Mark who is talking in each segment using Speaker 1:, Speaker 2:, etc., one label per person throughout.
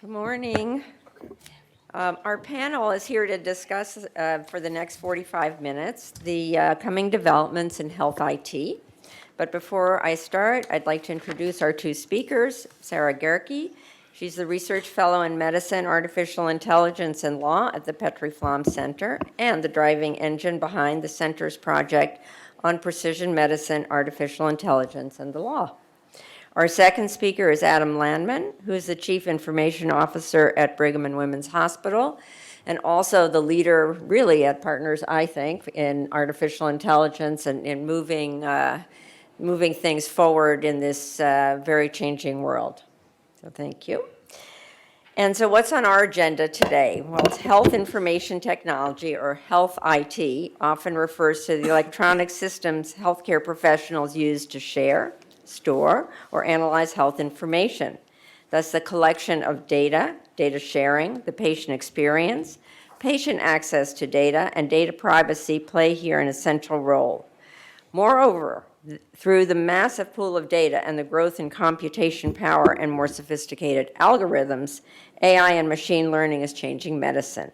Speaker 1: Good morning. Our panel is here to discuss for the next 45 minutes the coming developments in health IT. But before I start, I'd like to introduce our two speakers, Sara Gerke. She's the Research Fellow in Medicine, Artificial Intelligence, and Law at the Petrie-Flom Center and the driving engine behind the center's project on precision medicine, artificial intelligence, and the law. Our second speaker is Adam Landman, who is the Chief Information Officer at Brigham and Women's Hospital, and also the leader, really, at Partners, I think, in artificial intelligence and in moving things forward in this very changing world. So thank you. And so what's on our agenda today? Well, it's health information technology, or health IT, often refers to the electronic systems healthcare professionals use to share, store, or analyze health information. Thus, the collection of data, data sharing, the patient experience, patient access to data, and data privacy play here an essential role. Moreover, through the massive pool of data and the growth in computation power and more sophisticated algorithms, AI and machine learning is changing medicine.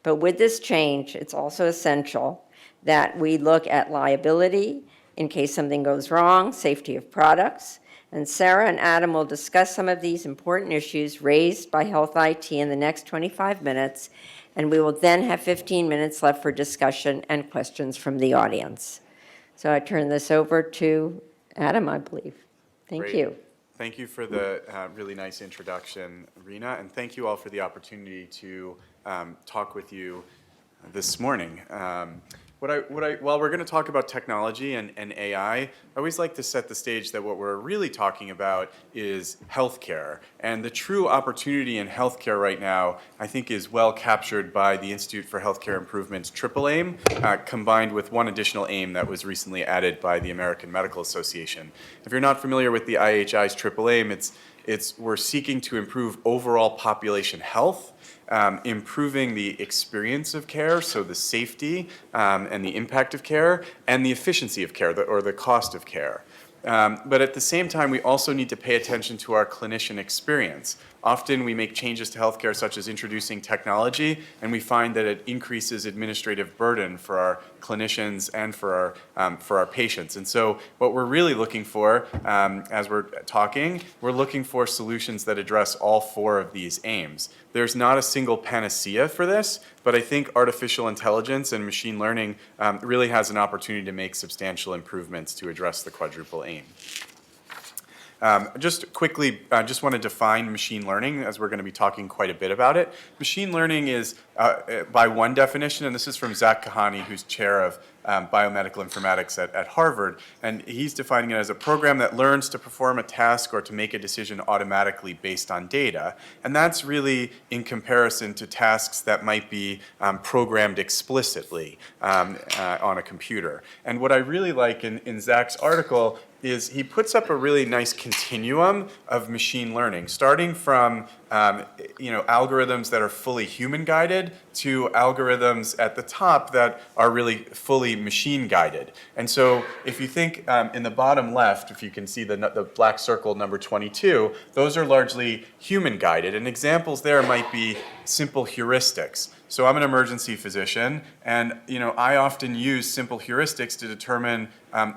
Speaker 1: But with this change, it's also essential that we look at liability, in case something goes wrong, safety of products. And Sara and Adam will discuss some of these important issues raised by health IT in the next 25 minutes, and we will then have 15 minutes left for discussion and questions from the audience. So I turn this over to Adam, I believe. Thank you.
Speaker 2: Thank you for the really nice introduction, Rena, and thank you all for the opportunity to talk with you this morning. While we're going to talk about technology and AI, I always like to set the stage that what we're really talking about is healthcare. And the true opportunity in healthcare right now, I think, is well captured by the Institute for Healthcare Improvement's triple aim, combined with one additional aim that was recently added by the American Medical Association. If you're not familiar with the IHI's triple aim, we're seeking to improve overall population health, improving the experience of care, so the safety and the impact of care, and the efficiency of care, or the cost of care. But at the same time, we also need to pay attention to our clinician experience. Often we make changes to healthcare, such as introducing technology, and we find that it increases administrative burden for our clinicians and for our patients. And so what we're really looking for, as we're talking, we're looking for solutions that address all four of these aims. There's not a single panacea for this, but I think artificial intelligence and machine learning really has an opportunity to make substantial improvements to address the quadruple aim. Just quickly, I just want to define machine learning, as we're going to be talking quite a bit about it. Machine learning is, by one definition, and this is from Zach Kahane, who's chair of biomedical informatics at Harvard, and he's defining it as a program that learns to perform a task or to make a decision automatically based on data. And that's really in comparison to tasks that might be programmed explicitly on a computer. And what I really like in Zach's article is he puts up a really nice continuum of machine learning, starting from algorithms that are fully human-guided to algorithms at the top that are really fully machine-guided. And so if you think in the bottom left, if you can see the black circle number 22, those are largely human-guided. And examples there might be simple heuristics. So I'm an emergency physician, and I often use simple heuristics to determine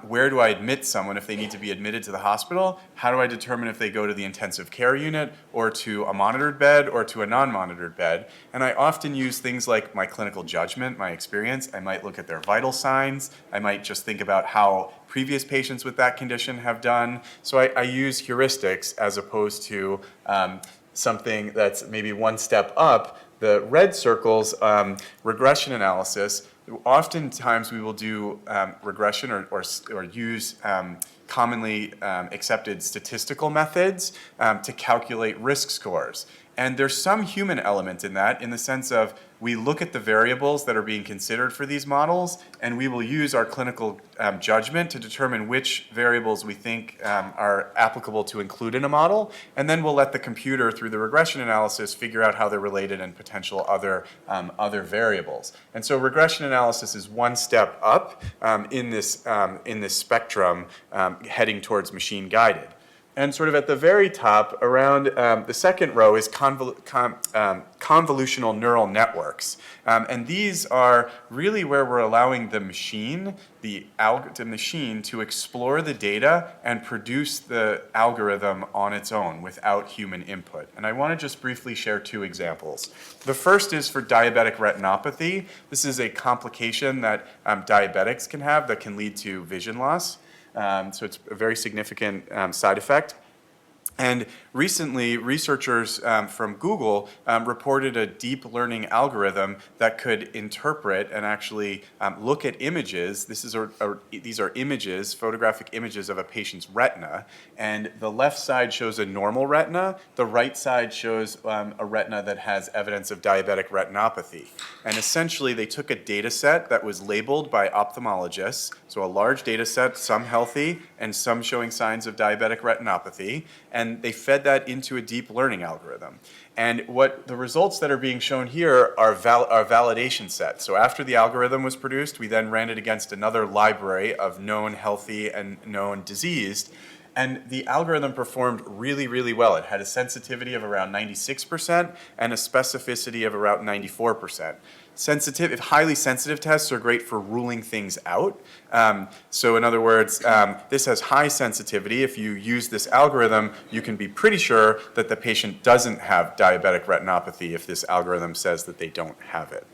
Speaker 2: where do I admit someone if they need to be admitted to the hospital, how do I determine if they go to the intensive care unit or to a monitored bed or to a non-monitored bed. And I often use things like my clinical judgment, my experience. I might look at their vital signs. I might just think about how previous patients with that condition have done. So I use heuristics as opposed to something that's maybe one step up. The red circles, regression analysis. Oftentimes we will do regression or use commonly accepted statistical methods to calculate risk scores. And there's some human element in that, in the sense of we look at the variables that are being considered for these models, and we will use our clinical judgment to determine which variables we think are applicable to include in a model, and then we'll let the computer, through the regression analysis, figure out how they're related and potential other variables. And so regression analysis is one step up in this spectrum heading towards machine-guided. And sort of at the very top, around the second row, is convolutional neural networks. And these are really where we're allowing the machine, the machine to explore the data and produce the algorithm on its own without human input. And I want to just briefly share two examples. The first is for diabetic retinopathy. This is a complication that diabetics can have that can lead to vision loss. So it's a very significant side effect. And recently, researchers from Google reported a deep learning algorithm that could interpret and actually look at images. These are images, photographic images of a patient's retina. And the left side shows a normal retina. The right side shows a retina that has evidence of diabetic retinopathy. And essentially, they took a data set that was labeled by ophthalmologists, so a large data set, some healthy and some showing signs of diabetic retinopathy, and they fed that into a deep learning algorithm. And what the results that are being shown here are validation sets. So after the algorithm was produced, we then ran it against another library of known healthy and known diseased. And the algorithm performed really, really well. It had a sensitivity of around 96% and a specificity of around 94%. Highly sensitive tests are great for ruling things out. So in other words, this has high sensitivity. If you use this algorithm, you can be pretty sure that the patient doesn't have diabetic retinopathy if this algorithm says that they don't have it.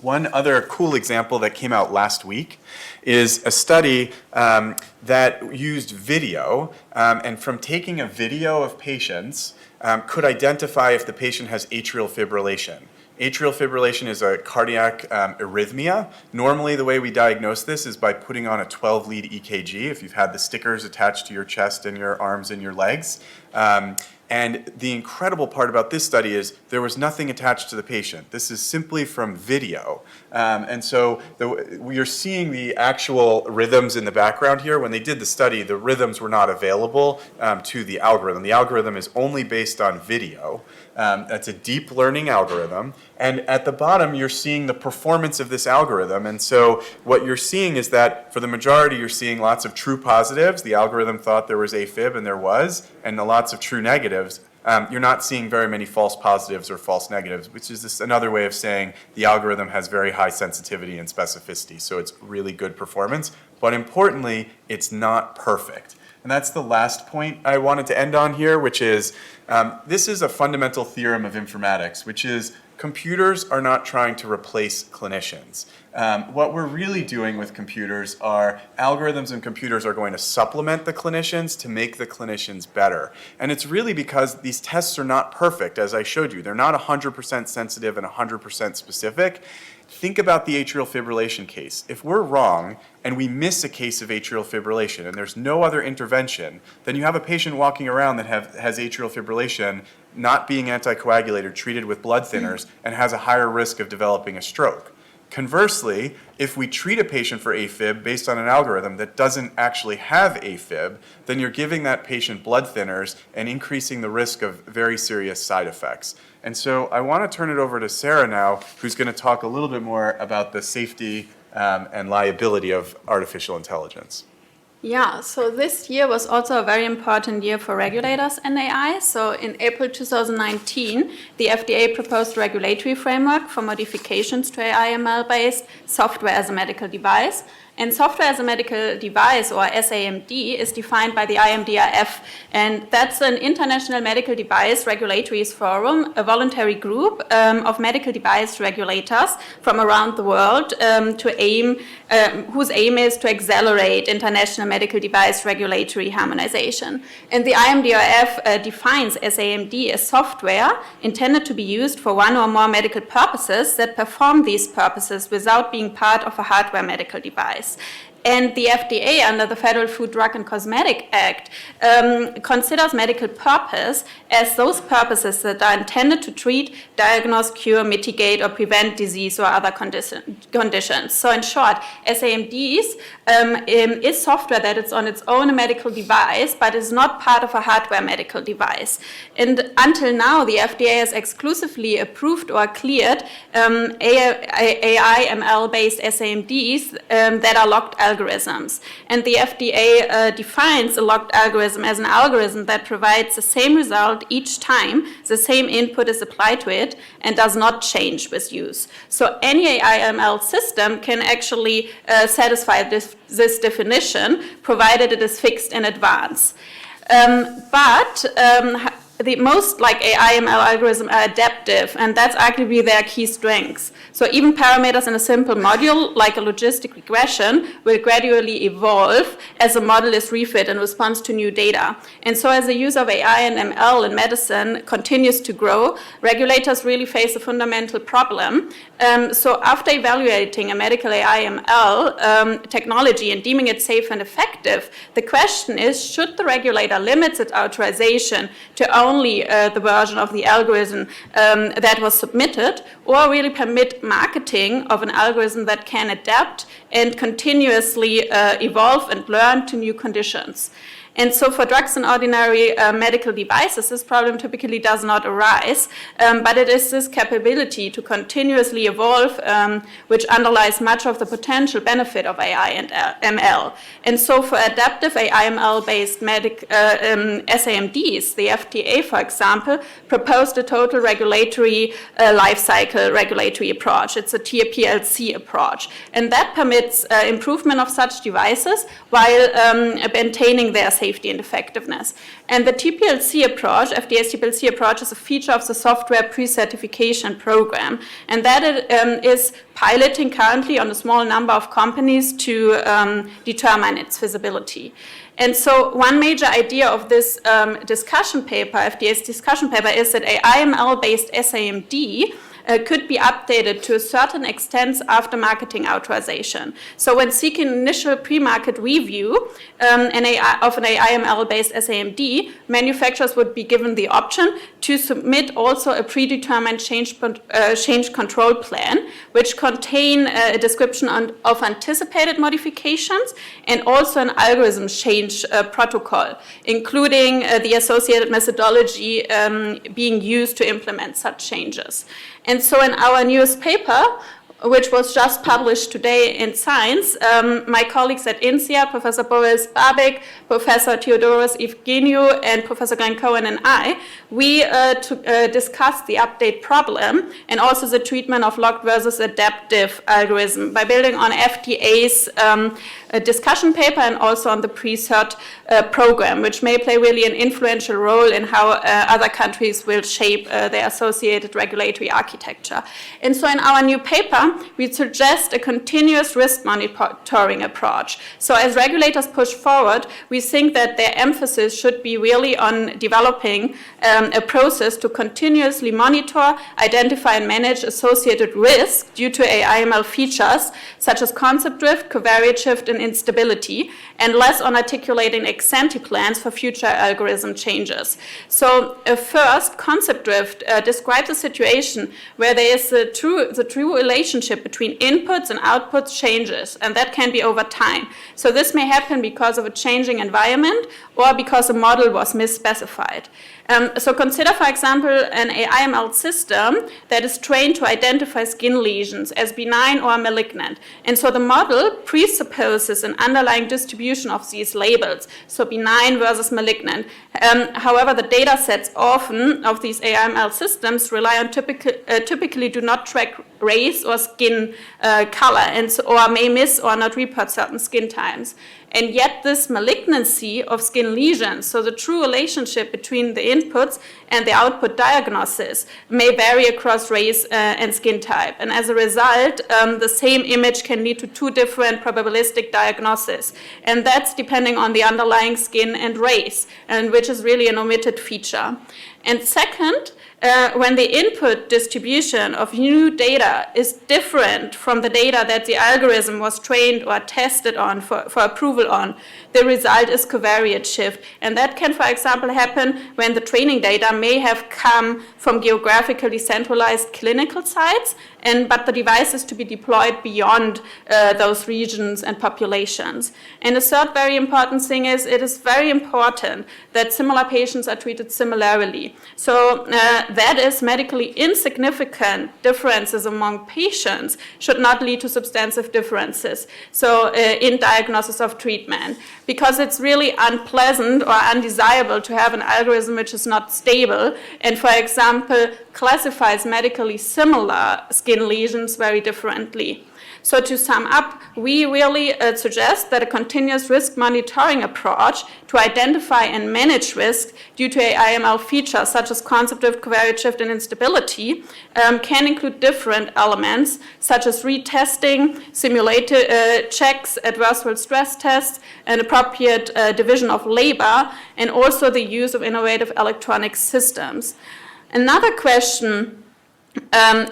Speaker 2: One other cool example that came out last week is a study that used video, and from taking a video of patients, could identify if the patient has atrial fibrillation. Atrial fibrillation is a cardiac arrhythmia. Normally, the way we diagnose this is by putting on a 12-lead EKG, if you've had the stickers attached to your chest and your arms and your legs. And the incredible part about this study is there was nothing attached to the patient. This is simply from video. And so you're seeing the actual rhythms in the background here. When they did the study, the rhythms were not available to the algorithm. The algorithm is only based on video. That's a deep learning algorithm. And at the bottom, you're seeing the performance of this algorithm. And so what you're seeing is that for the majority, you're seeing lots of true positives. The algorithm thought there was AFib, and there was, and lots of true negatives. You're not seeing very many false positives or false negatives, which is just another way of saying the algorithm has very high sensitivity and specificity. So it's really good performance. But importantly, it's not perfect. And that's the last point I wanted to end on here, which is this is a fundamental theorem of informatics, which is computers are not trying to replace clinicians. What we're really doing with computers are algorithms, and computers are going to supplement the clinicians to make the clinicians better. And it's really because these tests are not perfect, as I showed you. They're not 100% sensitive and 100% specific. Think about the atrial fibrillation case. If we're wrong and we miss a case of atrial fibrillation and there's no other intervention, then you have a patient walking around that has atrial fibrillation, not being anticoagulated, treated with blood thinners, and has a higher risk of developing a stroke. Conversely, if we treat a patient for AFib based on an algorithm that doesn't actually have AFib, then you're giving that patient blood thinners and increasing the risk of very serious side effects. And so I want to turn it over to Sara now, who's going to talk a little bit more about the safety and liability of artificial intelligence.
Speaker 3: Yeah, so this year was also a very important year for regulators and AI. So in April 2019, the FDA proposed a regulatory framework for modifications to AI/ML-based software as a medical device. And software as a medical device, or SAMD, is defined by the IMDRF, and that's an international medical device regulatory forum, a voluntary group of medical device regulators from around the world whose aim is to accelerate international medical device regulatory harmonization. And the IMDRF defines SAMD as software intended to be used for one or more medical purposes that perform these purposes without being part of a hardware medical device. And the FDA, under the Federal Food, Drug, and Cosmetic Act, considers medical purpose as those purposes that are intended to treat, diagnose, cure, mitigate, or prevent disease or other conditions. So in short, SAMDs is software that is on its own a medical device, but is not part of a hardware medical device. And until now, the FDA has exclusively approved or cleared AI/ML-based SAMDs that are locked algorithms. And the FDA defines a locked algorithm as an algorithm that provides the same result each time the same input is applied to it and does not change with use. So any AI/ML system can actually satisfy this definition, provided it is fixed in advance. The most AI/ML algorithms are adaptive, and that's arguably their key strengths. So even parameters in a simple module, like a logistic regression, will gradually evolve as a model is refit in response to new data. And so as the use of AI and ML in medicine continues to grow, regulators really face a fundamental problem. So after evaluating a medical AI/ML technology and deeming it safe and effective, the question is, should the regulator limit its authorization to only the version of the algorithm that was submitted, or really permit marketing of an algorithm that can adapt and continuously evolve and learn to new conditions? And so for drugs and ordinary medical devices, this problem typically does not arise, but it is this capability to continuously evolve which underlies much of the potential benefit of AI and ML. And so for adaptive AI/ML-based SAMDs, the FDA, for example, proposed a total regulatory lifecycle regulatory approach. It's a TPLC approach. And that permits improvement of such devices while maintaining their safety and effectiveness. And the TPLC approach, FDA's TPLC approach, is a feature of the software pre-certification program. And that is piloting currently on a small number of companies to determine its feasibility. And so one major idea of this discussion paper, FDA's discussion paper, is that AI/ML-based SAMD could be updated to a certain extent after marketing authorization. So when seeking initial pre-market review of an AI/ML-based SAMD, manufacturers would be given the option to submit also a predetermined change control plan, which contain a description of anticipated modifications and also an algorithm change protocol, including the associated methodology being used to implement such changes. And so in our newest paper, which was just published today in Science, my colleagues at INSEAD, Professor Boris Babik, Professor Theodoros Evgeniou, and Professor Glenn Cohen and I, we discussed the update problem and also the treatment of locked versus adaptive algorithm by building on FDA's discussion paper and also on the pre-cert program, which may play really an influential role in how other countries will shape their associated regulatory architecture. And so in our new paper, we suggest a continuous risk monitoring approach. So as regulators push forward, we think that their emphasis should be really on developing a process to continuously monitor, identify, and manage associated risks due to AI/ML features such as concept drift, covariate shift, and instability, and less on articulating ex-ante plans for future algorithm changes. So first, concept drift describes a situation where there is the true relationship between inputs and outputs changes, and that can be over time. So this may happen because of a changing environment or because a model was misspecified. So consider, for example, an AI/ML system that is trained to identify skin lesions as benign or malignant. And so the model presupposes an underlying distribution of these labels, so benign versus malignant. However, the data sets often of these AI/ML systems rely on typically do not track race or skin color, or may miss or not report certain skin types. And yet this malignancy of skin lesions, so the true relationship between the inputs and the output diagnosis, may vary across race and skin type. And as a result, the same image can lead to two different probabilistic diagnoses. And that's depending on the underlying skin and race, and which is really an omitted feature. And second, when the input distribution of new data is different from the data that the algorithm was trained or tested on for approval on, the result is covariate shift. And that can, for example, happen when the training data may have come from geographically centralized clinical sites but the device is to be deployed beyond those regions and populations. And the third very important thing is it is very important that similar patients are treated similarly. So that is medically insignificant differences among patients should not lead to substantive differences. So in diagnosis of treatment, because it's really unpleasant or undesirable to have an algorithm which is not stable and, for example, classifies medically similar skin lesions very differently. So to sum up, we really suggest that a continuous risk monitoring approach to identify and manage risk due to AI/ML features such as concept drift, covariate shift, and instability can include different elements such as retesting, simulated checks, adverse world stress tests, and appropriate division of labor, and also the use of innovative electronic systems. Another question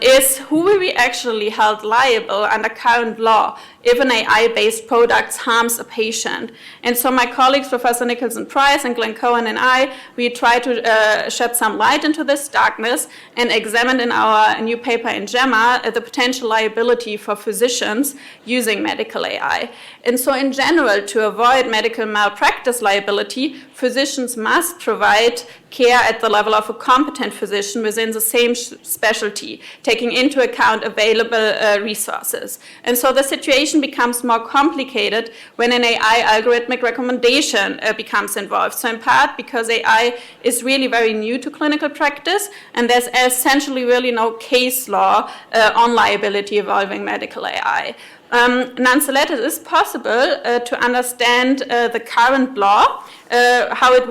Speaker 3: is who will be actually held liable under current law if an AI-based product harms a patient. And so my colleagues, Professor Nicholson-Price and Glenn Cohen and I, we try to shed some light into this darkness and examine in our new paper in JAMA the potential liability for physicians using medical AI. And so in general, to avoid medical malpractice liability, physicians must provide care at the level of a competent physician within the same specialty, taking into account available resources. And so the situation becomes more complicated when an AI algorithmic recommendation becomes involved. So in part because AI is really very new to clinical practice, and there's essentially really no case law on liability involving medical AI. Nonetheless, it is possible to understand the current law, how it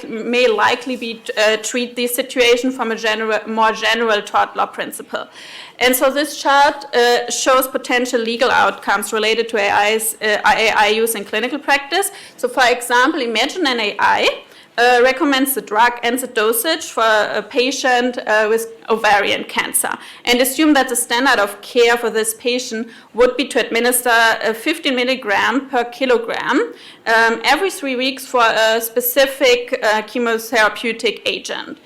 Speaker 3: may likely be treat this situation from a more general tort law principle. And so this chart shows potential legal outcomes related to AI use in clinical practice. So for example, imagine an AI recommends the drug and the dosage for a patient with ovarian cancer, and assume that the standard of care for this patient would be to administer 15 milligram per kilogram every 3 weeks for a specific chemotherapeutic agent.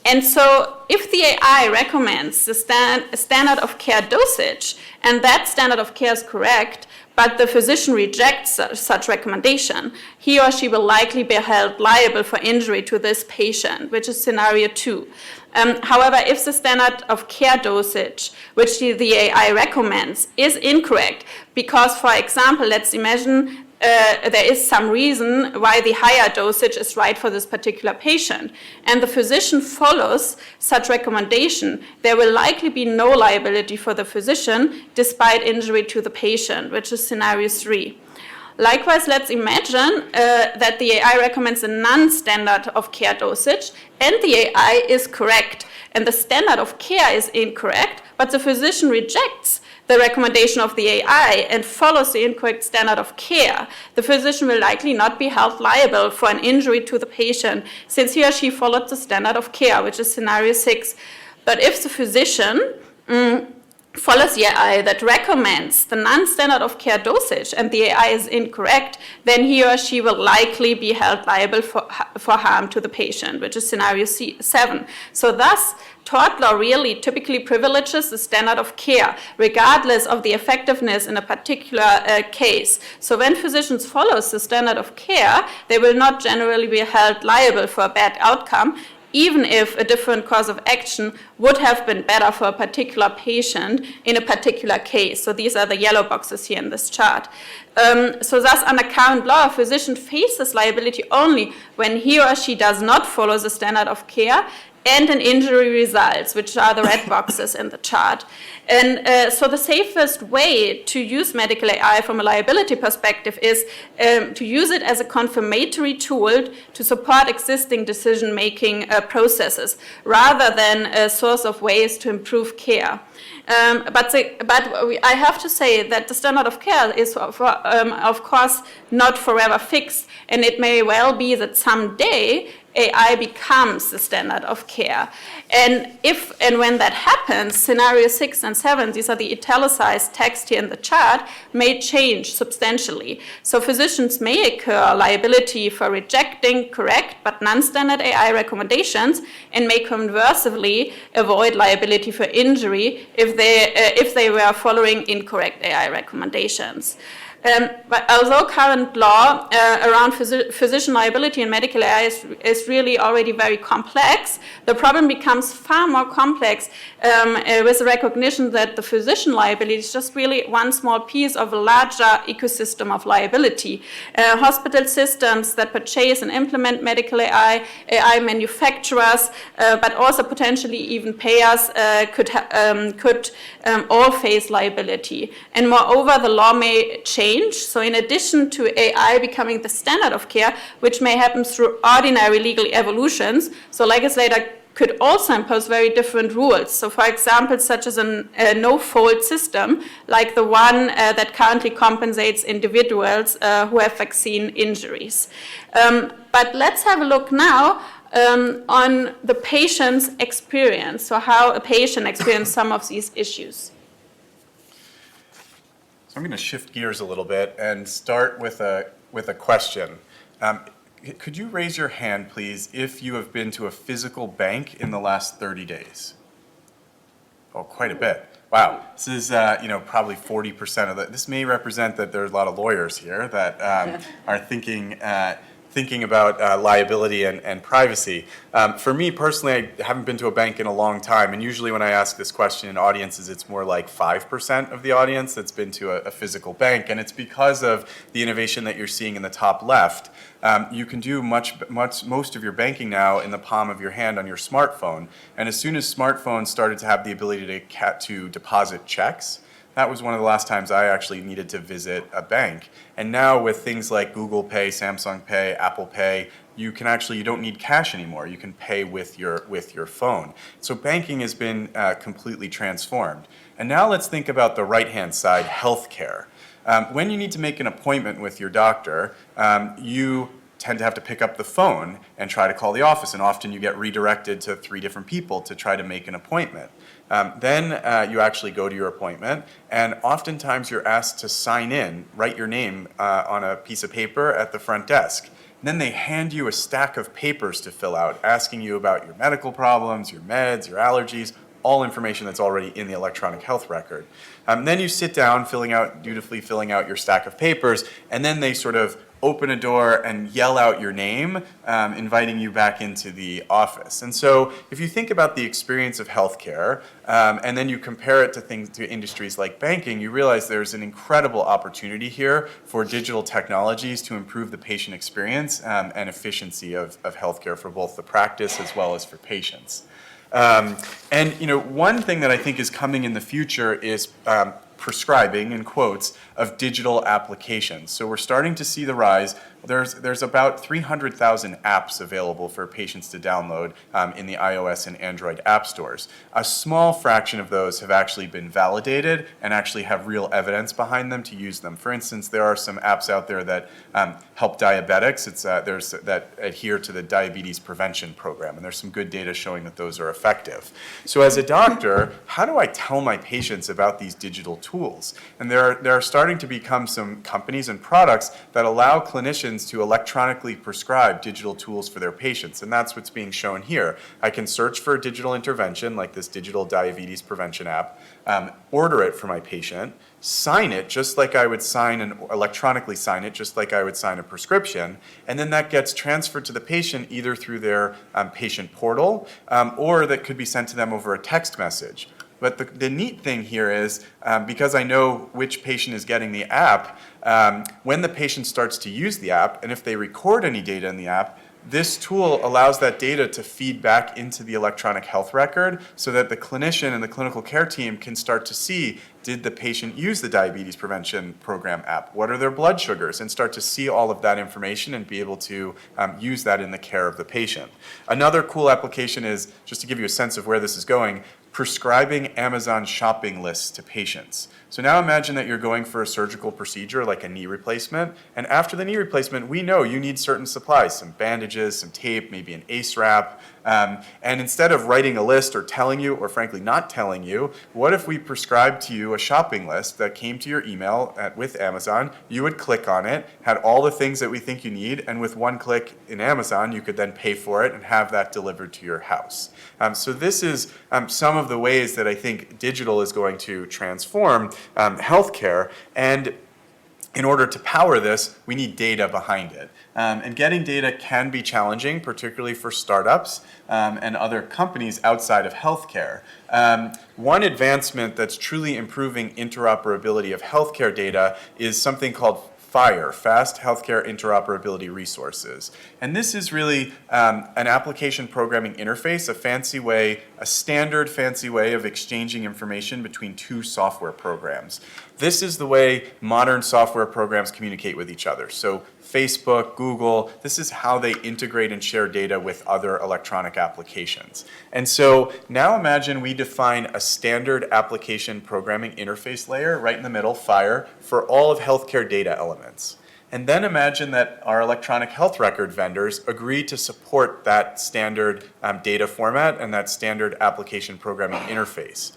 Speaker 3: And so if the AI recommends the standard of care dosage, and that standard of care is correct, but the physician rejects such recommendation, he or she will likely be held liable for injury to this patient, which is scenario 2. However, if the standard of care dosage, which the AI recommends, is incorrect, because, for example, let's imagine there is some reason why the higher dosage is right for this particular patient, and the physician follows such recommendation, there will likely be no liability for the physician despite injury to the patient, which is scenario 3. Likewise, let's imagine that the AI recommends a non-standard of care dosage, and the AI is correct, and the standard of care is incorrect, but the physician rejects the recommendation of the AI and follows the incorrect standard of care. The physician will likely not be held liable for an injury to the patient, since he or she followed the standard of care, which is scenario 6. But if the physician follows the AI that recommends the non-standard of care dosage and the AI is incorrect, then he or she will likely be held liable for harm to the patient, which is scenario 7. So thus, tort law really typically privileges the standard of care, regardless of the effectiveness in a particular case. So when physicians follow the standard of care, they will not generally be held liable for a bad outcome, even if a different course of action would have been better for a particular patient in a particular case. So these are the yellow boxes here in this chart. So thus, under current law, a physician faces liability only when he or she does not follow the standard of care and an injury results, which are the red boxes in the chart. And so the safest way to use medical AI from a liability perspective is to use it as a confirmatory tool to support existing decision-making processes, rather than a source of ways to improve care. But I have to say that the standard of care is, of course, not forever fixed, and it may well be that someday AI becomes the standard of care. And if and when that happens, scenario 6 and 7, these are the italicized text here in the chart, may change substantially. So physicians may incur liability for rejecting correct but non-standard AI recommendations, and may conversely avoid liability for injury if they were following incorrect AI recommendations. But although current law around physician liability and medical AI is really already very complex, the problem becomes far more complex with the recognition that the physician liability is just really one small piece of a larger ecosystem of liability. Hospital systems that purchase and implement medical AI, AI manufacturers, but also potentially even payers could all face liability. And moreover, the law may change. So in addition to AI becoming the standard of care, which may happen through ordinary legal evolutions, so legislator could also impose very different rules. So for example, such as a no-fault system, like the one that currently compensates individuals who have vaccine injuries. But let's have a look now on the patient's experience, so how a patient experienced some of these issues.
Speaker 2: I'm going to shift gears a little bit and start with a question. Could you raise your hand, please, if you have been to a physical bank in the last 30 days? Oh, quite a bit. Wow. This is, probably 40% of this may represent that there's a lot of lawyers here that are thinking about liability and privacy. For me personally, I haven't been to a bank in a long time, and usually when I ask this question in audiences, it's more like 5% of the audience that's been to a physical bank, and it's because of the innovation that you're seeing in the top left. You can do most of your banking now in the palm of your hand on your smartphone, and as soon as smartphones started to have the ability to deposit checks, that was one of the last times I actually needed to visit a bank. And now with things like Google Pay, Samsung Pay, Apple Pay, you don't need cash anymore. You can pay with your phone. So banking has been completely transformed. And now let's think about the right-hand side, healthcare. When you need to make an appointment with your doctor, you tend to have to pick up the phone and try to call the office, and often you get redirected to 3 different people to try to make an appointment. Then you actually go to your appointment, and oftentimes you're asked to sign in, write your name on a piece of paper at the front desk. And then they hand you a stack of papers to fill out, asking you about your medical problems, your meds, your allergies, all information that's already in the electronic health record. Then you sit down, dutifully filling out your stack of papers, and then they sort of open a door and yell out your name, inviting you back into the office. And so if you think about the experience of healthcare, and then you compare it to industries like banking, you realize there's an incredible opportunity here for digital technologies to improve the patient experience and efficiency of healthcare for both the practice as well as for patients. One thing that I think is coming in the future is prescribing, in quotes, of digital applications. So we're starting to see the rise. There's about 300,000 apps available for patients to download in the iOS and Android app stores. A small fraction of those have actually been validated and actually have real evidence behind them to use them. For instance, there are some apps out there that help diabetics. That adhere to the diabetes prevention program, and there's some good data showing that those are effective. So as a doctor, how do I tell my patients about these digital tools? And there are starting to become some companies and products that allow clinicians to electronically prescribe digital tools for their patients, and that's what's being shown here. I can search for a digital intervention like this digital diabetes prevention app, order it for my patient, sign it just like I would electronically sign it just like I would sign a prescription, and then that gets transferred to the patient either through their patient portal or that could be sent to them over a text message. But the neat thing here is, because I know which patient is getting the app, when the patient starts to use the app, and if they record any data in the app, this tool allows that data to feed back into the electronic health record so that the clinician and the clinical care team can start to see, did the patient use the diabetes prevention program app? What are their blood sugars? And start to see all of that information and be able to use that in the care of the patient. Another cool application is, just to give you a sense of where this is going, prescribing Amazon shopping lists to patients. So now imagine that you're going for a surgical procedure like a knee replacement, and after the knee replacement, we know you need certain supplies, some bandages, some tape, maybe an ACE wrap, and instead of writing a list or telling you, or frankly not telling you, what if we prescribed to you a shopping list that came to your email with Amazon, you would click on it, had all the things that we think you need, and with one click in Amazon, you could then pay for it and have that delivered to your house. So this is some of the ways that I think digital is going to transform healthcare, and in order to power this, we need data behind it. And getting data can be challenging, particularly for startups and other companies outside of healthcare. One advancement that's truly improving interoperability of healthcare data is something called FHIR, Fast Healthcare Interoperability Resources. And this is really an application programming interface, a standard fancy way of exchanging information between two software programs. This is the way modern software programs communicate with each other. So Facebook, Google, this is how they integrate and share data with other electronic applications. And so now imagine we define a standard application programming interface layer right in the middle, FHIR, for all of healthcare data elements. And then imagine that our electronic health record vendors agree to support that standard data format and that standard application programming interface.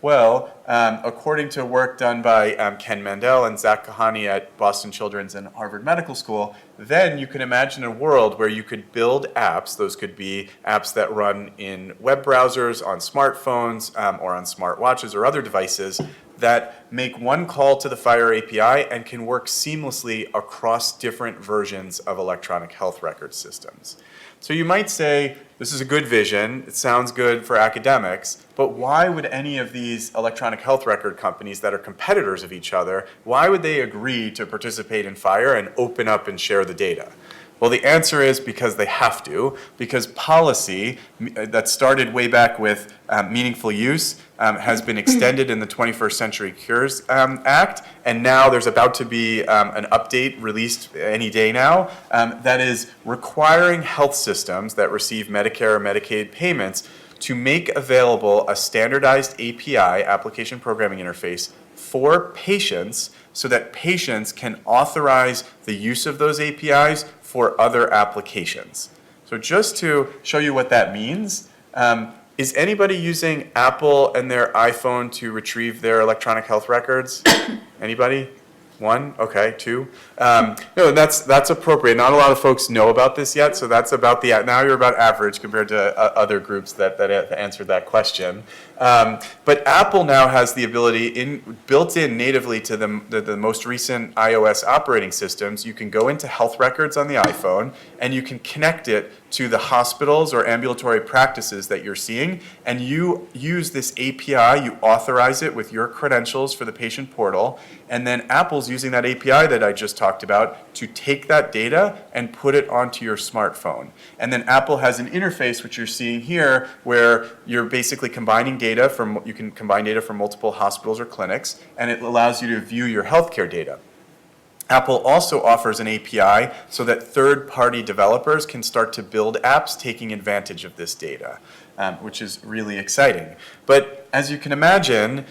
Speaker 2: Well, according to work done by Ken Mandel and Zach Kahani at Boston Children's and Harvard Medical School, then you can imagine a world where you could build apps. Those could be apps that run in web browsers, on smartphones, or on smartwatches or other devices that make one call to the FHIR API and can work seamlessly across different versions of electronic health record systems. So you might say, this is a good vision, it sounds good for academics, but why would any of these electronic health record companies that are competitors of each other, why would they agree to participate in FHIR and open up and share the data? Well, the answer is because they have to, because policy that started way back with meaningful use has been extended in the 21st Century Cures Act, and now there's about to be an update released any day now that is requiring health systems that receive Medicare or Medicaid payments to make available a standardized API, application programming interface, for patients so that patients can authorize the use of those APIs for other applications. So just to show you what that means, is anybody using Apple and their iPhone to retrieve their electronic health records? Anybody? One? Okay, two. No, that's appropriate. Not a lot of folks know about this yet, so that's about now you're about average compared to other groups that answered that question. But Apple now has the ability, built in natively to the most recent iOS operating systems, you can go into health records on the iPhone and you can connect it to the hospitals or ambulatory practices that you're seeing, and you use this API, you authorize it with your credentials for the patient portal, and then Apple's using that API that I just talked about to take that data and put it onto your smartphone. And then Apple has an interface, which you're seeing here, where you're basically combining data you can combine data from multiple hospitals or clinics, and it allows you to view your healthcare data. Apple also offers an API so that third-party developers can start to build apps taking advantage of this data, which is really exciting. But as you can imagine,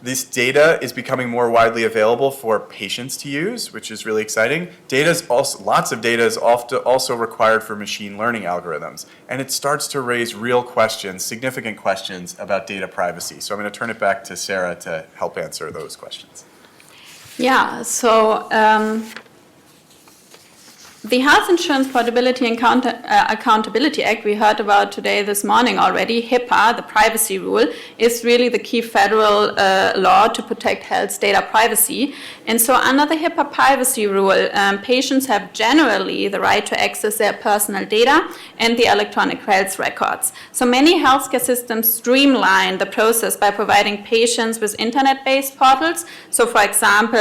Speaker 2: this data is becoming more widely available for patients to use, which is really exciting. Lots of data is also required for machine learning algorithms, and it starts to raise real questions, significant questions about data privacy. So I'm going to turn it back to Sara to help answer those questions.
Speaker 3: Yeah, so the Health Insurance Portability and Accountability Act we heard about this morning already, HIPAA, the privacy rule, is really the key federal law to protect health data privacy. And so under the HIPAA privacy rule, patients have generally the right to access their personal data and the electronic health records. So many healthcare systems streamline the process by providing patients with internet-based portals. So for example,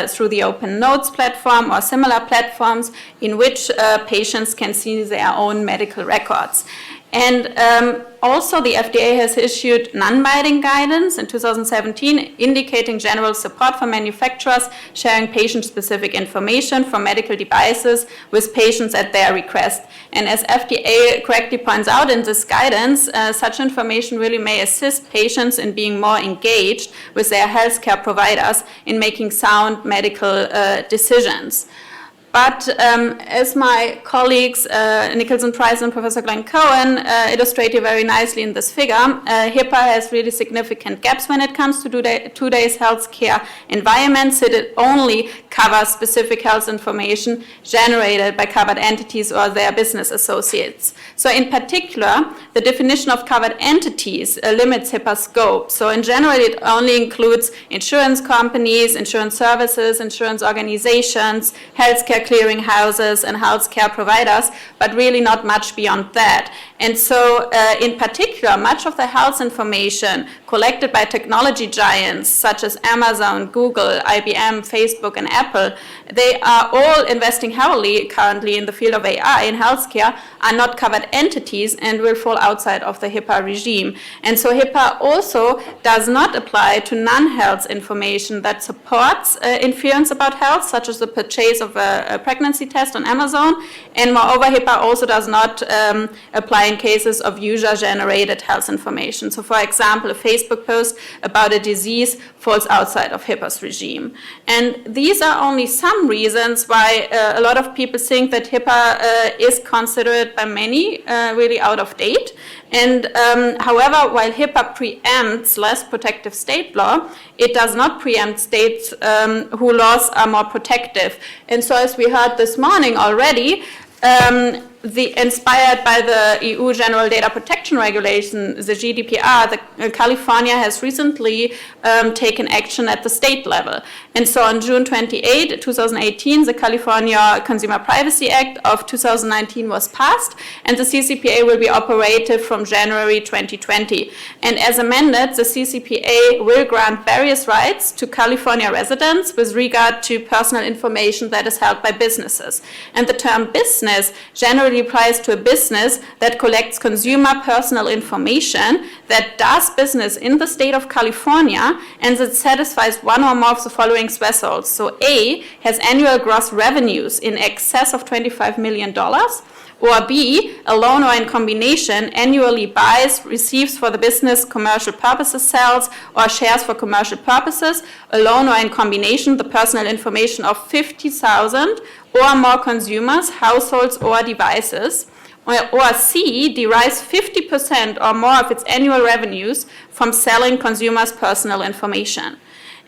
Speaker 3: through the Open Notes platform or similar platforms, in which patients can see their own medical records. And Also, the FDA has issued non-binding guidance in 2017 indicating general support for manufacturers sharing patient-specific information from medical devices with patients at their request. And as FDA correctly points out in this guidance, such information really may assist patients in being more engaged with their healthcare providers in making sound medical decisions. But as my colleagues Nicholson Price and Professor Glenn Cohen illustrated very nicely in this figure, HIPAA has really significant gaps when it comes to today's healthcare environment, so it only covers specific health information generated by covered entities or their business associates. So in particular, the definition of covered entities limits HIPAA's scope. So in general, it only includes insurance companies, insurance services, insurance organizations, healthcare clearing houses, and healthcare providers, but really not much beyond that. And so in particular, much of the health information collected by technology giants such as Amazon, Google, IBM, Facebook, and Apple, they are all investing heavily currently in the field of AI in healthcare, are not covered entities and will fall outside of the HIPAA regime. And so HIPAA also does not apply to non-health information that supports inference about health, such as the purchase of a pregnancy test on Amazon. And moreover, HIPAA also does not apply in cases of user-generated health information. So for example, a Facebook post about a disease falls outside of HIPAA's regime. And these are only some reasons why a lot of people think that HIPAA is considered by many really out of date. And however, while HIPAA preempts less protective state law, it does not preempt states whose laws are more protective. And so as we heard this morning already, inspired by the EU General Data Protection Regulation, the GDPR, California has recently taken action at the state level. And so on June 28, 2018, the California Consumer Privacy Act of 2019 was passed, and the CCPA will be operative from January 2020. And as amended, the CCPA will grant various rights to California residents with regard to personal information that is held by businesses. And the term business generally applies to a business that collects consumer personal information, that does business in the state of California, and that satisfies one or more of the following thresholds. So A, has annual gross revenues in excess of $25 million, or B, alone or in combination, annually buys, receives for the business commercial purposes, sells, or shares for commercial purposes, alone or in combination, the personal information of 50,000 or more consumers, households, or devices. Or C, derives 50% or more of its annual revenues from selling consumers' personal information.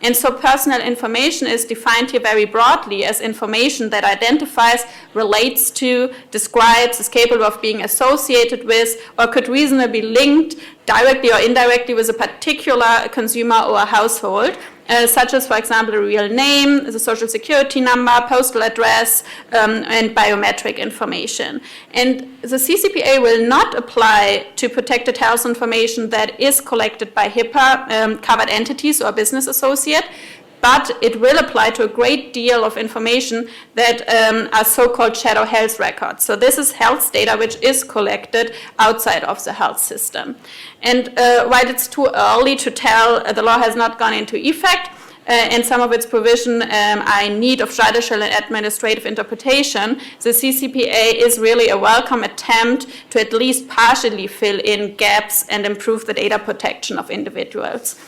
Speaker 3: And so personal information is defined here very broadly as information that identifies, relates to, describes, is capable of being associated with, or could reasonably be linked directly or indirectly with a particular consumer or household, such as, for example, a real name, the social security number, postal address, and biometric information. And the CCPA will not apply to protected health information that is collected by HIPAA covered entities or business associate, but it will apply to a great deal of information that are so-called shadow health records. So this is health data which is collected outside of the health system. And while it's too early to tell, the law has not gone into effect, and some of its provision are in need of judicial and administrative interpretation, the CCPA is really a welcome attempt to at least partially fill in gaps and improve the data protection of individuals.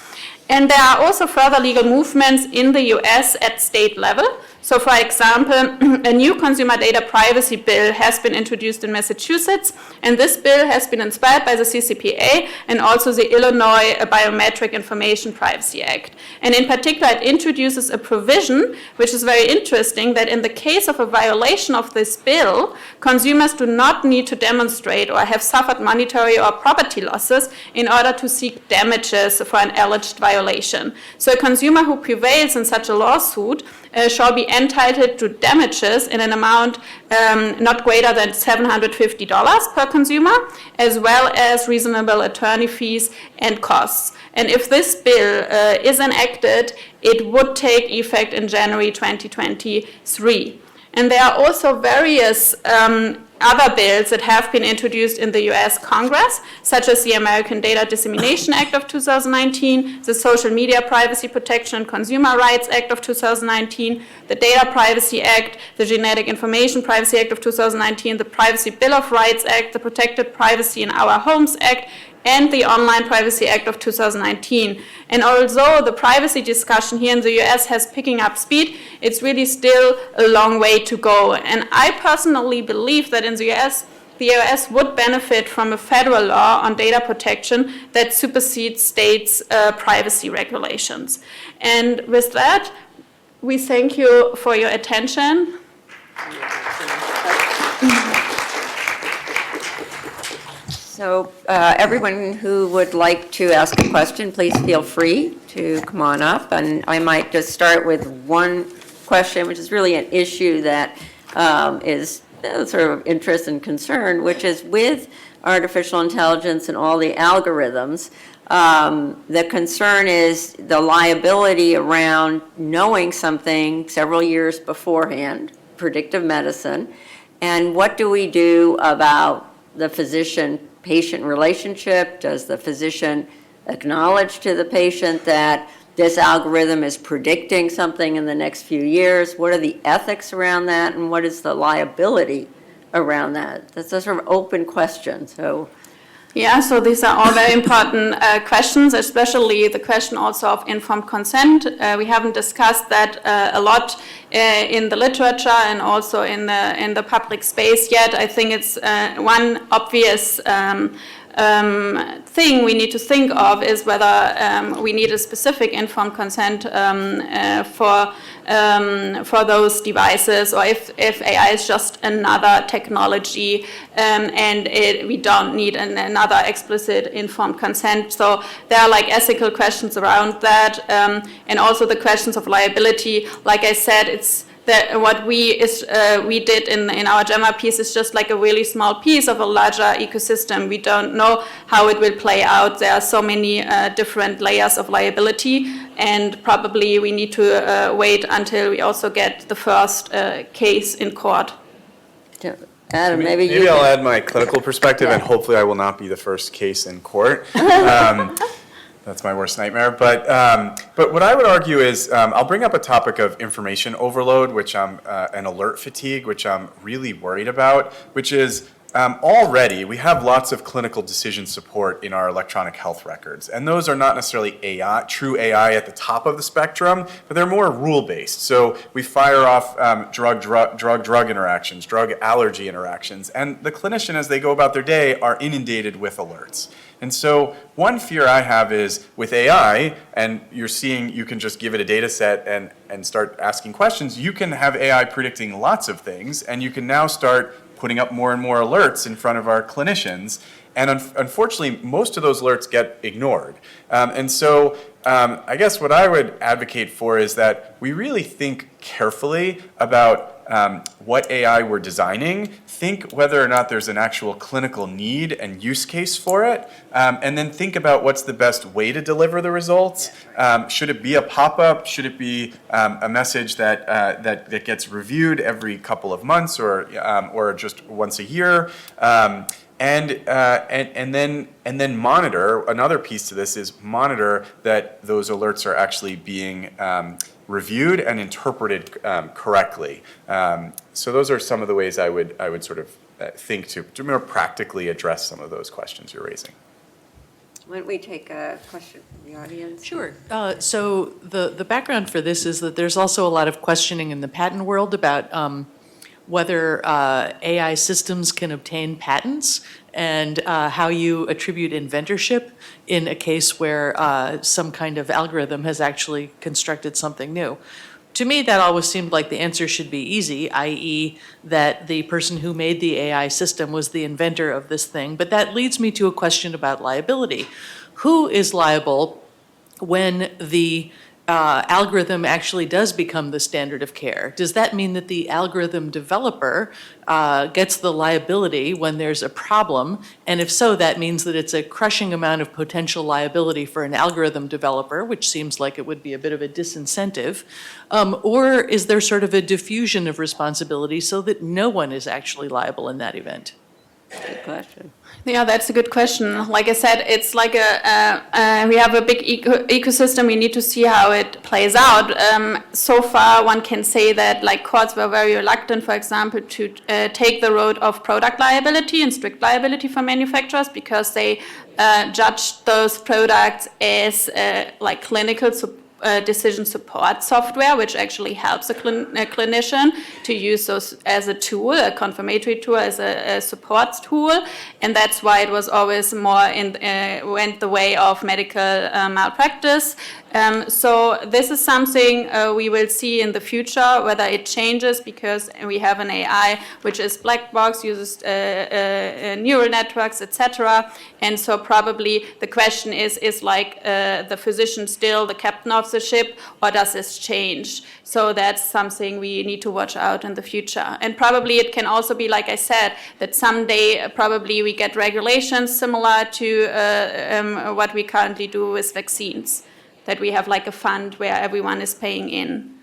Speaker 3: And there are also further legal movements in the US at state level. So for example, a new consumer data privacy bill has been introduced in Massachusetts, and this bill has been inspired by the CCPA and also the Illinois Biometric Information Privacy Act. And in particular, it introduces a provision, which is very interesting, that in the case of a violation of this bill, consumers do not need to demonstrate or have suffered monetary or property losses in order to seek damages for an alleged violation. So a consumer who prevails in such a lawsuit shall be entitled to damages in an amount not greater than $750 per consumer, as well as reasonable attorney fees and costs. And if this bill is enacted, it would take effect in January 2023. And there are also various other bills that have been introduced in the US Congress, such as the American Data Dissemination Act of 2019, the Social Media Privacy Protection and Consumer Rights Act of 2019, the Data Privacy Act, the Genetic Information Privacy Act of 2019, the Privacy Bill of Rights Act, the Protected Privacy in Our Homes Act, and the Online Privacy Act of 2019. And although the privacy discussion here in the US has picking up speed, it's really still a long way to go. And I personally believe that in the US would benefit from a federal law on data protection that supersedes states' privacy regulations. And with that, we thank you for your attention.
Speaker 1: So everyone who would like to ask a question, please feel free to come on up. And I might just start with one question, which is really an issue that is sort of interest and concern, which is with artificial intelligence and all the algorithms, the concern is the liability around knowing something several years beforehand, predictive medicine, and what do we do about the physician-patient relationship? Does the physician acknowledge to the patient that this algorithm is predicting something in the next few years? What are the ethics around that, and what is the liability around that? That's a sort of open question.
Speaker 3: Yeah, so these are all very important questions, especially the question also of informed consent. We haven't discussed that a lot in the literature and also in the public space yet. I think it's one obvious thing we need to think of is whether we need a specific informed consent for those devices, or if AI is just another technology and we don't need another explicit informed consent. So there are like ethical questions around that, and also the questions of liability. Like I said, it's that what we did in our JAMA piece is just like a really small piece of a larger ecosystem. We don't know how it will play out. There are so many different layers of liability, and probably we need to wait until we also get the first case in court.
Speaker 1: Adam,
Speaker 2: maybe I'll add my clinical perspective, and hopefully I will not be the first case in court. That's my worst nightmare. But what I would argue is I'll bring up a topic of information overload, which and alert fatigue, which I'm really worried about, which is already we have lots of clinical decision support in our electronic health records. And those are not necessarily AI, true AI at the top of the spectrum, but they're more rule-based. So we fire off drug interactions, drug allergy interactions, and the clinician, as they go about their day, are inundated with alerts. And so one fear I have is with AI, and you're seeing you can just give it a data set and start asking questions, you can have AI predicting lots of things, and you can now start putting up more and more alerts in front of our clinicians. And unfortunately, most of those alerts get ignored. And so I guess what I would advocate for is that we really think carefully about what AI we're designing, think whether or not there's an actual clinical need and use case for it, and then think about what's the best way to deliver the results. Should it be a pop-up? Should it be a message that gets reviewed every couple of months or just once a year? And then monitor. Another piece to this is monitor that those alerts are actually being reviewed and interpreted correctly. So those are some of the ways I would sort of think to more practically address some of those questions you're raising.
Speaker 1: Why don't we take a question from the audience?
Speaker 4: Sure. So the background for this is that there's also a lot of questioning in the patent world about whether AI systems can obtain patents and how you attribute inventorship in a case where some kind of algorithm has actually constructed something new. To me, that always seemed like the answer should be easy, i.e. that the person who made the AI system was the inventor of this thing. But that leads me to a question about liability. Who is liable when the algorithm actually does become the standard of care, does that mean that the algorithm developer gets the liability when there's a problem? And if so, that means that it's a crushing amount of potential liability for an algorithm developer, which seems like it would be a bit of a disincentive. Or is there sort of a diffusion of responsibility so that no one is actually liable in that event?
Speaker 1: Good question.
Speaker 3: Yeah, that's a good question. Like I said, it's like we have a big ecosystem. We need to see how it plays out. So far, one can say that like courts were very reluctant, for example, to take the road of product liability and strict liability for manufacturers because they judged those products as like clinical decision support software, which actually helps a clinician to use those as a tool, a confirmatory tool, as a support tool. And that's why it was always more went the way of medical malpractice. So this is something we will see in the future, whether it changes, because we have an AI which is black box, uses neural networks, etc. And so probably the question is like the physician still the captain of the ship, or does this change? So that's something we need to watch out in the future. And probably it can also be, like I said, that someday probably we get regulations similar to what we currently do with vaccines, that we have like a fund where everyone is paying in.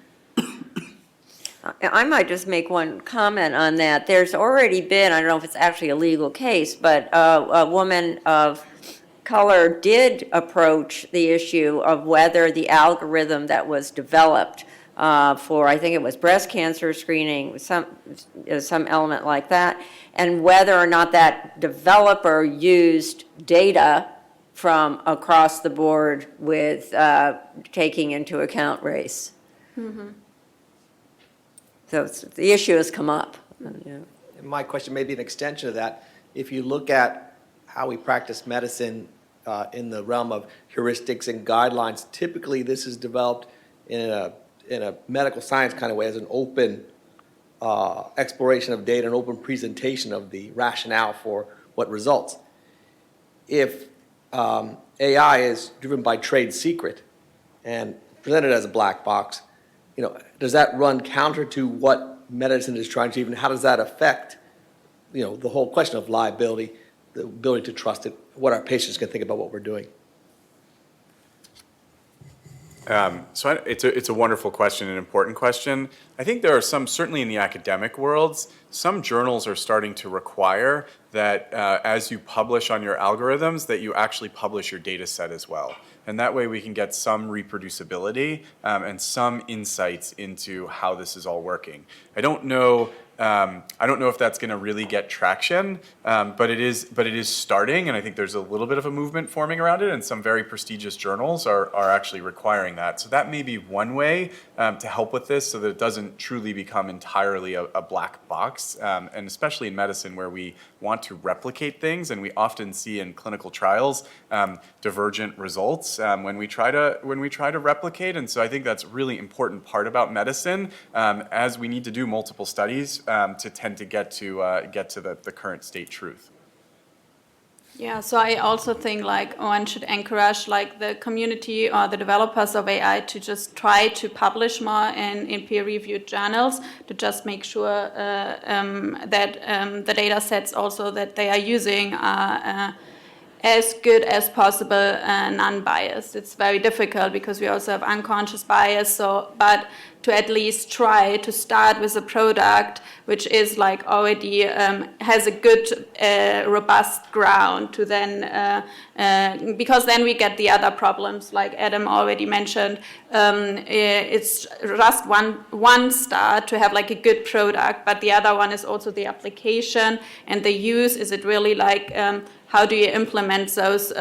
Speaker 1: I might just make one comment on that. There's already been, I don't know if it's actually a legal case, but a woman of color did approach the issue of whether the algorithm that was developed for, I think it was breast cancer screening, some element like that, and whether or not that developer used data from across the board with taking into account race. Mm-hmm. So the issue has come up. Yeah.
Speaker 5: And my question may be an extension of that. If you look at how we practice medicine in the realm of heuristics and guidelines, typically this is developed in a medical science kind of way as an open exploration of data, an open presentation of the rationale for what results. If AI is driven by trade secret and presented as a black box, does that run counter to what medicine is trying to achieve, and how does that affect, the whole question of liability, the ability to trust it, what our patients can think about what we're doing?
Speaker 2: It's a wonderful question, an important question. I think there are some, certainly in the academic worlds, some journals are starting to require that as you publish on your algorithms, that you actually publish your data set as well. And that way we can get some reproducibility and some insights into how this is all working. I don't know if that's going to really get traction, but it is starting, and I think there's a little bit of a movement forming around it, and some very prestigious journals are actually requiring that. So that may be one way to help with this, so that it doesn't truly become entirely a black box, and especially in medicine where we want to replicate things, and we often see in clinical trials divergent results when we try to replicate. And so I think that's a really important part about medicine, as we need to do multiple studies to tend to get to the current state truth.
Speaker 3: Yeah, so I also think like one should encourage like the community or the developers of AI to just try to publish more in peer-reviewed journals, to just make sure that the data sets also that they are using are as good as possible, non-biased. It's very difficult because we also have unconscious bias, but to at least try to start with a product which is like already has a good robust ground to then, because then we get the other problems like Adam already mentioned. It's just one start to have like a good product, but the other one is also the application and the use. Is it really like, how do you implement those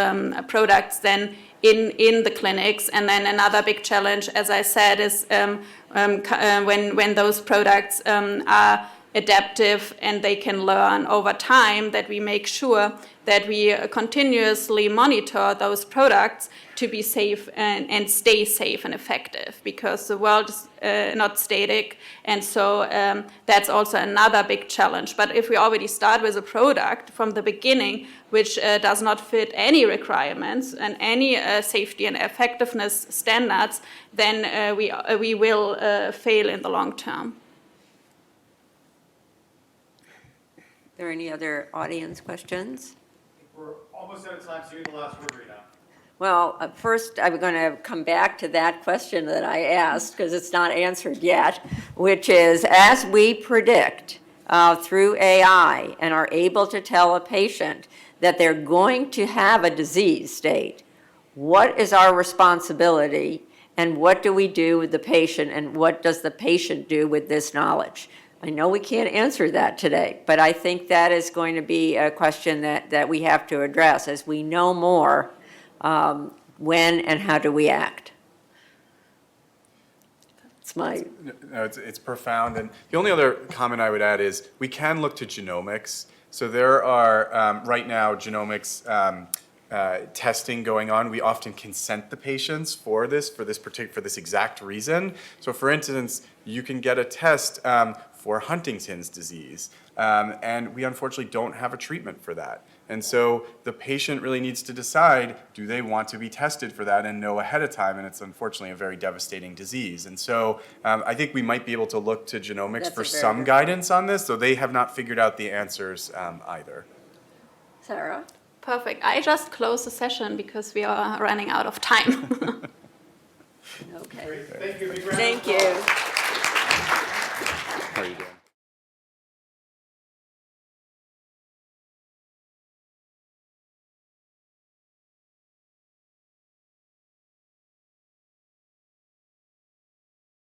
Speaker 3: products then in the clinics? And then another big challenge, as I said, is when those products are adaptive and they can learn over time, that we make sure that we continuously monitor those products to be safe and stay safe and effective, because the world is not static, and so that's also another big challenge. But if we already start with a product from the beginning which does not fit any requirements and any safety and effectiveness standards, then we will fail in the long term.
Speaker 1: Are there any other audience questions?
Speaker 6: We're almost out of time, so you're the last word right now.
Speaker 1: Well, first, I'm going to come back to that question that I asked, because it's not answered yet, which is, as we predict through AI and are able to tell a patient that they're going to have a disease state, what is our responsibility, and what do we do with the patient, and what does the patient do with this knowledge? I know we can't answer that today, but I think that is going to be a question that we have to address as we know more. When and how do we act? It's my...
Speaker 2: No, it's profound. And the only other comment I would add is we can look to genomics. So there are, right now, genomics testing going on. We often consent the patients for this exact reason. So for instance, you can get a test for Huntington's disease, and we unfortunately don't have a treatment for that. And so the patient really needs to decide, do they want to be tested for that and know ahead of time? And it's unfortunately a very devastating disease. And so I think we might be able to look to genomics for some guidance on this, so they have not figured out the answers either.
Speaker 1: Sara?
Speaker 3: Perfect. I just closed the session because we are running out of time.
Speaker 1: Okay.
Speaker 6: Great. Thank you. Big round of
Speaker 1: Thank
Speaker 6: applause.
Speaker 1: you.
Speaker 2: How are you doing?